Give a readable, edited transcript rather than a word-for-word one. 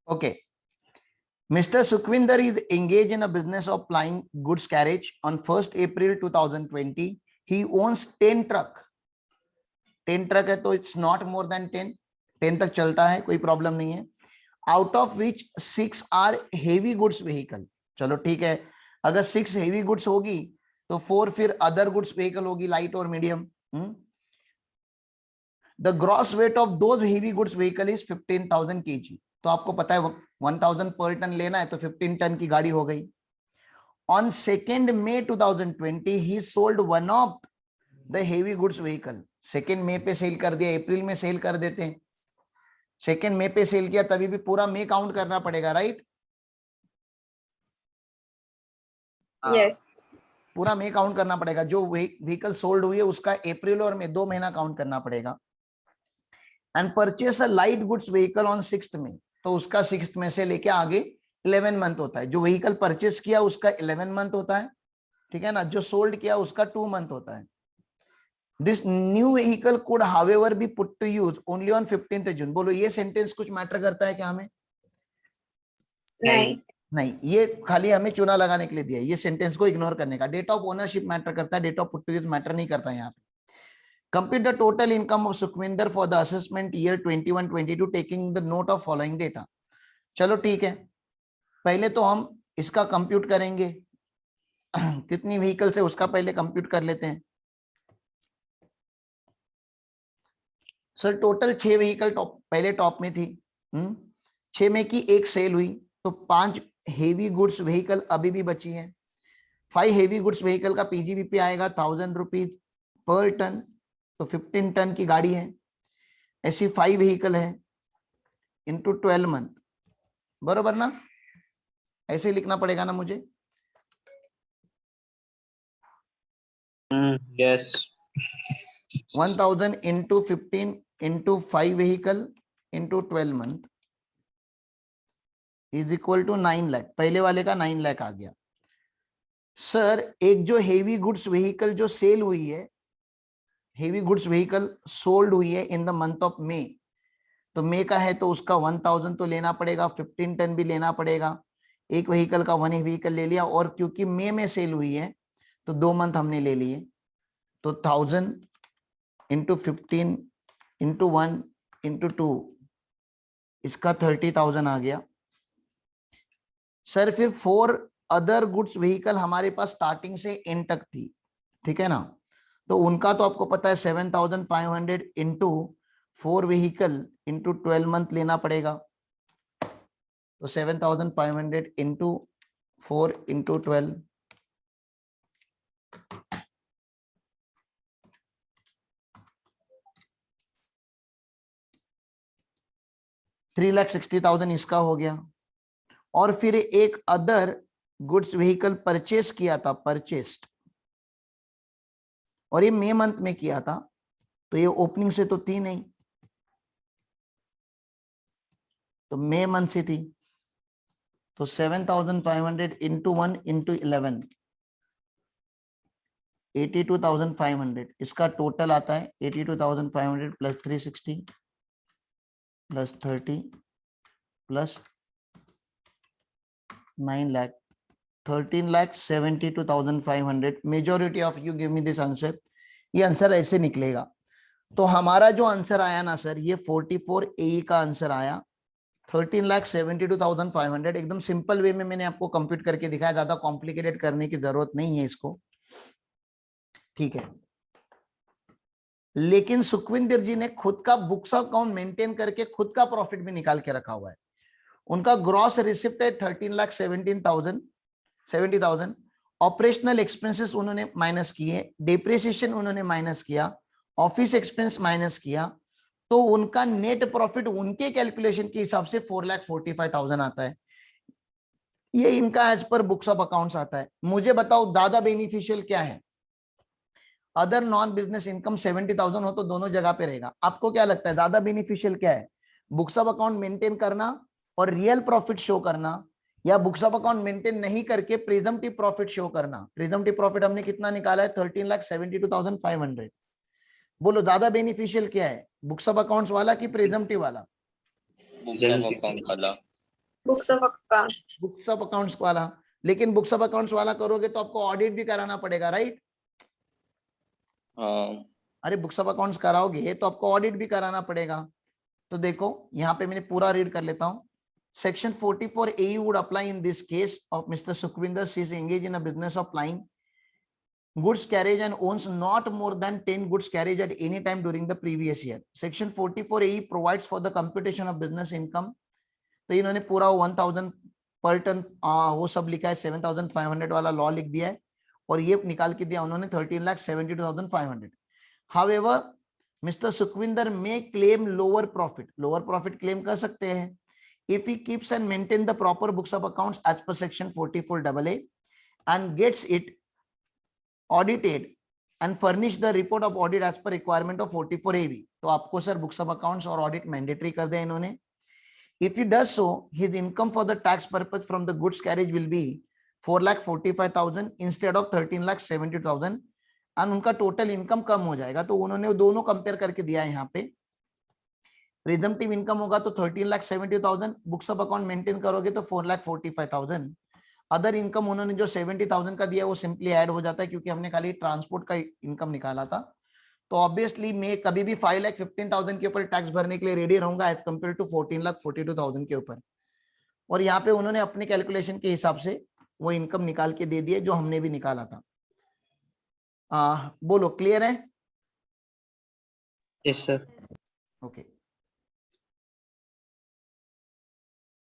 Okay. Mr. Sukhvinder is engaged in a business of plying goods carriage. On 1st April 2020, he owns 10 truck. 10 truck है तो it's not more than 10. 10 तक चलता है, कोई problem नहीं है. Out of which 6 are heavy goods vehicle. चलो ठीक है, अगर 6 हेवी गुड्स होगी तो 4 फिर अदर गुड्स व्हीकल होगी, लाइट और medium. The gross weight of those heavy goods vehicle is 15,000 kg. तो आपको पता है 1000 पर टन लेना है तो 15 टन की गाड़ी हो गई. On 2nd May 2020 he sold one of the heavy goods vehicle. 2nd May पे सेल कर दिया, अप्रैल में सेल कर देते हैं. 2nd May पे सेल किया तभी भी पूरा मे काउंट करना पड़ेगा, राइट? यस, पूरा मे काउंट करना पड़ेगा. जो व्हीकल सोल्ड हुई है उसका अप्रैल और मई 2 महीना काउंट करना पड़ेगा. And purchase a light goods vehicle on 6th May. तो उसका 6th में से लेके आगे 11 मंथ होता है. जो व्हीकल परचेस किया उसका 11 मंथ होता है, ठीक है ना. जो सोल्ड किया उसका 2 मंथ होता है. This new vehicle could however be put to use only on 15th June. बोलो ये सेंटेंस कुछ मैटर करता है क्या हमें? नहीं, ये खाली हमें चुना लगाने के लिए दिया है. ये सेंटेंस को इग्नोर करने का. डेट ऑफ ओनरशिप मैटर करता है, date of put to use matter नहीं करता यहाँ पे. Compute the total income of Sukhvinder for the assessment year 21-22 taking the note of following data. चलो ठीक है, पहले तो हम इसका कंप्यूट करेंगे. कितनी व्हीकल से उसका पहले कंप्यूट कर लेते हैं. सर टोटल 6 व्हीकल पहले टॉप में थी. 6 में की एक सेल हुई तो 5 हेवी गुड्स व्हीकल अभी भी बची है. 5 हेवी गुड्स व्हीकल का पीजीबीपी आएगा 1000 रुपीज पर टन. तो 15 टन की गाड़ी है. ऐसी 5 व्हीकल है इनटू 12 मंथ. बरोबर ना? ऐसे लिखना पड़ेगा ना मुझे. Yes. 1000 into 15 into 5 vehicle into 12 month is equal to 9 lakh. पहले वाले का 9 लाख आ गया. सर एक जो हेवी गुड्स व्हीकल जो सेल हुई है, हेवी गुड्स व्हीकल सोल्ड हुई है in the month of May. तो मे का है तो उसका 1000 तो लेना पड़ेगा, 15 टन भी लेना पड़ेगा. एक व्हीकल का 1 व्हीकल ले लिया, और क्योंकि मे में सेल हुई है तो 2 मंथ हमने ले लिए. तो 1000 इंटू 15 इंटू 1 इंटू 2 इसका 30,000 आ गया. सर फिर 4 अदर गुड्स व्हीकल हमारे पास स्टार्टिंग से एंड तक थी, ठीक है ना. तो उनका तो आपको पता है 7,500 इंटू 4 व्हीकल इंटू 12 मंथ लेना पड़ेगा. तो 7,500 इंटू 4 इंटू 12 3,60,000 इसका हो गया. और फिर एक अदर गुड्स व्हीकल परचेस किया था, परचेस्ड, और ये मई मंथ में किया था. तो ये ओपनिंग से तो थी नहीं, तो मई मंथ से थी. तो 7,500 इंटू 1 इंटू 11 82,500. इसका टोटल आता है 82,500 plus 360 plus 30 plus 9 lakh 13,72,500. Majority of you give me this answer. ये आंसर ऐसे निकलेगा. तो हमारा जो आंसर आया ना सर, ये 44 ए का आंसर आया 13,72,500. एकदम सिंपल वे में मैंने आपको कंप्यूट करके दिखाया, ज्यादा कॉम्प्लिकेटेड करने की जरूरत नहीं है इसको, ठीक है. लेकिन सुखविंदर जी ने खुद का बुक्स अकाउंट मेंटेन करके खुद का प्रॉफिट भी निकाल के रखा हुआ है. उनका ग्रॉस रिसिप्ट है 13,70,000. ऑपरेशनल एक्सपेंसेस उन्होंने माइनस किए, डेप्रिसिएशन उन्होंने माइनस किया, ऑफिस एक्सपेंस माइनस किया. तो उनका नेट प्रॉफिट उनके कैलकुलेशन के हिसाब से 4,45,000 आता है. ये इनका as per books of accounts आता है. मुझे बताओ ज्यादा बेनिफिशियल क्या है? अदर नॉन बिजनेस इनकम 70,000 हो तो दोनों जगह पे रहेगा. आपको क्या लगता है ज्यादा बेनिफिशियल क्या है? बुक्स ऑफ अकाउंट मेंटेन करना और रियल प्रॉफिट शो करना, या बुक्स ऑफ अकाउंट मेंटेन नहीं करके प्रिजम्पटिव प्रॉफिट शो करना? प्रिजम्पटिव प्रॉफिट हमने कितना निकाला है? 13,72,500. बोलो ज्यादा बेनिफिशियल क्या है, बुक्स ऑफ अकाउंट्स वाला कि प्रिजम्पटिव वाला? बुक्स ऑफ अकाउंट वाला. Books of accounts. Books of accounts वाला, लेकिन बुक्स ऑफ अकाउंट्स वाला करोगे तो आपको ऑडिट भी कराना पड़ेगा, राइट? हाँ अरे बुक्स ऑफ अकाउंट्स कराओगे तो आपको ऑडिट भी कराना पड़ेगा। तो देखो यहाँ पे मैंने पूरा रीड कर लेता हूँ। Section 44 A would apply in this case of Mister Sukhwinder C is engage in a business of flying goods carriage and owns not more than 10 goods carriage at any time during the previous year. Section 44 AE provides for the computation of business income. तो इन्होंने पूरा 1000 पर ton वो सब लिखा है, 7500 वाला law लिख दिया है और ये निकाल के दिया उन्होंने 13,72,500. However, Mr. Sukhvinder may claim lower profit. Lower profit claim कर सकते हैं if he keeps and maintain the proper books of accounts as per section 44 AA and gets it audited and furnish the report of audit as per requirement of 44 AV. तो आपको sir books of accounts और audit mandatory कर दिया इन्होंने. If he does so, his income for the tax purpose from the goods carriage will be 4,45,000 instead of 13,70,000 and उनका total income कम हो जाएगा. तो उन्होंने दोनों कंपेयर करके दिया है यहाँ पे. प्रिजम्पटिव इनकम होगा तो 13,70,000, बुक्स ऑफ अकाउंट मेंटेन करोगे तो 4,45,000. अदर इनकम उन्होंने जो 70,000 का दिया वो सिंपली ऐड हो जाता है क्योंकि हमने खाली ट्रांसपोर्ट का इनकम निकाला था. तो ऑब्वियसली मैं कभी भी 5,15,000 के ऊपर टैक्स भरने के लिए रेडी रहूंगा एज कम्पेयर टू 14,42,000 के ऊपर. और यहाँ पे उन्होंने अपने कैलकुलेशन के हिसाब से वो इनकम निकाल के दे दिए जो हमने भी निकाला था. बोलो, क्लियर है? Yes sir. ओके.